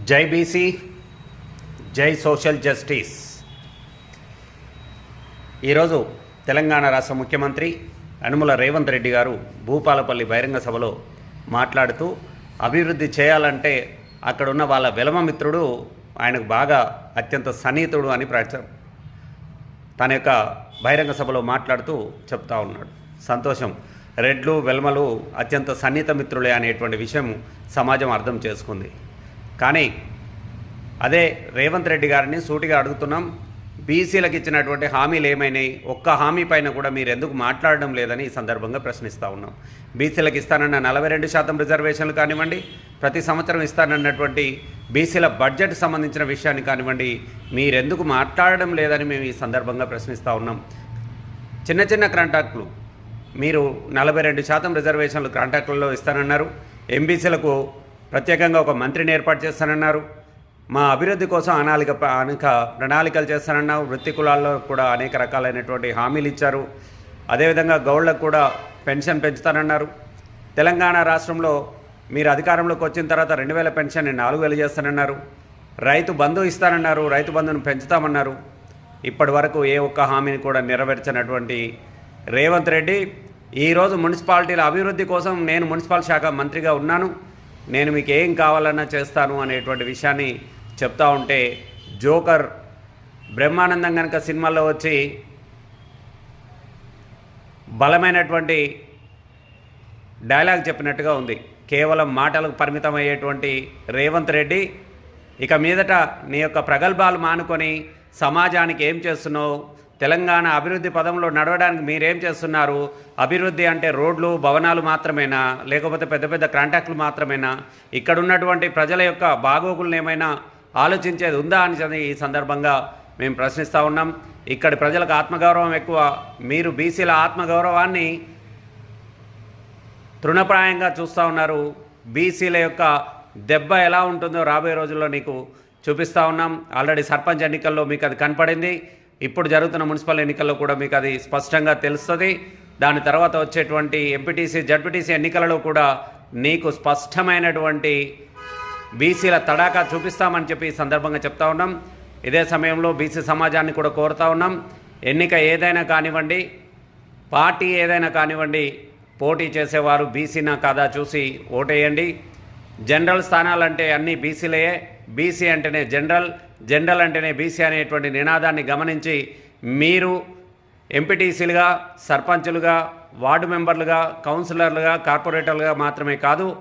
జై బీసీ, జై social justice. ఈరోజు తెలంగాణ రాష్ట్ర ముఖ్యమంత్రి యనమల రేవంత్ రెడ్డి గారు భూపాలపల్లి బహిరంగ సభలో మాట్లాడుతూ అభివృద్ధి చేయాలంటే అక్కడున్న వాళ్ళ వెలమమిత్రుడు ఆయనకు బాగా అత్యంత సన్నిహితుడు అని తన యొక్క బహిరంగ సభలో మాట్లాడుతూ చెప్తా ఉన్నాడు. సంతోషం, రెడ్లు వెల్మలు అత్యంత సన్నిహిత మిత్రులే అనేటువంటి విషయం సమాజం అర్థం చేసుకుంది. కానీ అదే రేవంత్ రెడ్డి గారిని సూటిగా అడుగుతున్నాం, బీసీలకు ఇచ్చినటువంటి హామీలు ఏమైనాయి? ఒక్క హామీ పైన కూడా మీరు ఎందుకు మాట్లాడడం లేదని ఈ సందర్భంగా ప్రశ్నిస్తూ ఉన్నాం. బీసీలకు ఇస్తానన్న 42% రిజర్వేషన్లు కానివ్వండి, ప్రతి సంవత్సరం ఇస్తానన్నటువంటి బీసీల బడ్జెట్ సంబంధించిన విషయాన్ని కానివ్వండి, మీరెందుకు మాట్లాడడం లేదని మేము ఈ సందర్భంగా ప్రశ్నిస్తూ ఉన్నాం. చిన్న చిన్న కాంట్రాక్టులు మీరు 42% రిజర్వేషన్లు కాంట్రాక్టులలో ఇస్తానన్నారు. ఎంబీసీలకు ప్రత్యేకంగా ఒక మంత్రిని ఏర్పాటు చేస్తానన్నారు. మా అభివృద్ధి కోసం అనేక ప్రణాళికలు చేస్తానన్నారు. వృత్తి కులాల్లో కూడా అనేక రకాలైనటువంటి హామీలు ఇచ్చారు. అదేవిధంగా గౌడ్లకు కూడా పెన్షన్ పెంచుతానన్నారు. తెలంగాణ రాష్ట్రంలో మీరు అధికారంలోకి వచ్చిన తర్వాత 2000 పెన్షన్ని 4000 చేస్తానన్నారు. రైతు బంధు ఇస్తానన్నారు. రైతు బంధును పెంచుతామన్నారు. ఇప్పటి వరకు ఏ ఒక్క హామీని కూడా నెరవేర్చినటువంటి రేవంత్ రెడ్డి ఈరోజు మున్సిపాలిటీల అభివృద్ధి కోసం నేను మున్సిపల్ శాఖ మంత్రిగా ఉన్నాను, నేను మీకు ఏం కావాలన్నా చేస్తాను అనేటువంటి విషయాన్ని చెప్తా ఉంటే, జోకర్ బ్రహ్మానందం కనుక సినిమాల్లో వచ్చి బలమైనటువంటి డైలాగ్ చెప్పినట్టుగా ఉంది. కేవలం మాటలకు పరిమితమయ్యేటువంటి రేవంత్ రెడ్డి ఇక మీదట నీ యొక్క ప్రగల్భాలు మానుకొని సమాజానికి ఏం చేస్తున్నావు, తెలంగాణ అభివృద్ధి పదంలో నడవడానికి మీరేం చేస్తున్నారు, అభివృద్ధి అంటే రోడ్లు భవనాలు మాత్రమేనా, లేకపోతే పెద్ద పెద్ద కాంట్రాక్టులు మాత్రమేనా, ఇక్కడ ఉన్నటువంటి ప్రజల యొక్క బాగోగులను ఏమైనా ఆలోచించేది ఉందా అని ఈ సందర్భంగా మేము ప్రశ్నిస్తూ ఉన్నాం. ఇక్కడి ప్రజలకు ఆత్మగౌరవం ఎక్కువ. మీరు బీసీల ఆత్మగౌరవాన్ని తృణప్రాయంగా చూస్తూ ఉన్నారు. బీసీల యొక్క దెబ్బ ఎలా ఉంటుందో రాబోయే రోజుల్లో నీకు చూపిస్తూ ఉన్నాం. ఆల్రెడీ సర్పంచ్ ఎన్నికల్లో మీకు అది కనపడింది. ఇప్పుడు జరుగుతున్న మున్సిపల్ ఎన్నికల్లో కూడా మీకు అది స్పష్టంగా తెలుస్తుంది. దాని తర్వాత వచ్చేటువంటి ఎంపీటీసీ జడ్పీటీసీ ఎన్నికలలో కూడా నీకు స్పష్టమైనటువంటి బీసీల తడాకా చూపిస్తామని చెప్పి ఈ సందర్భంగా చెప్తా ఉన్నాం. ఇదే సమయంలో బీసీ సమాజాన్ని కూడా కోరుతా ఉన్నాం, ఎన్నిక ఏదైనా కానివ్వండి, పార్టీ ఏదైనా కానివ్వండి, పోటీ చేసేవారు బీసీనా కాదా చూసి ఓటేయండి. జనరల్ స్థానాలంటే అన్నీ బీసీలయే, బీసీ అంటేనే జనరల్, జనరల్ అంటేనే బీసీ అనేటువంటి నినాదాన్ని గమనించి మీరు ఎంపీటీసీలుగా, సర్పంచులుగా, వార్డు మెంబర్లుగా, కౌన్సిలర్లుగా, కార్పొరేటర్లుగా మాత్రమే కాదు,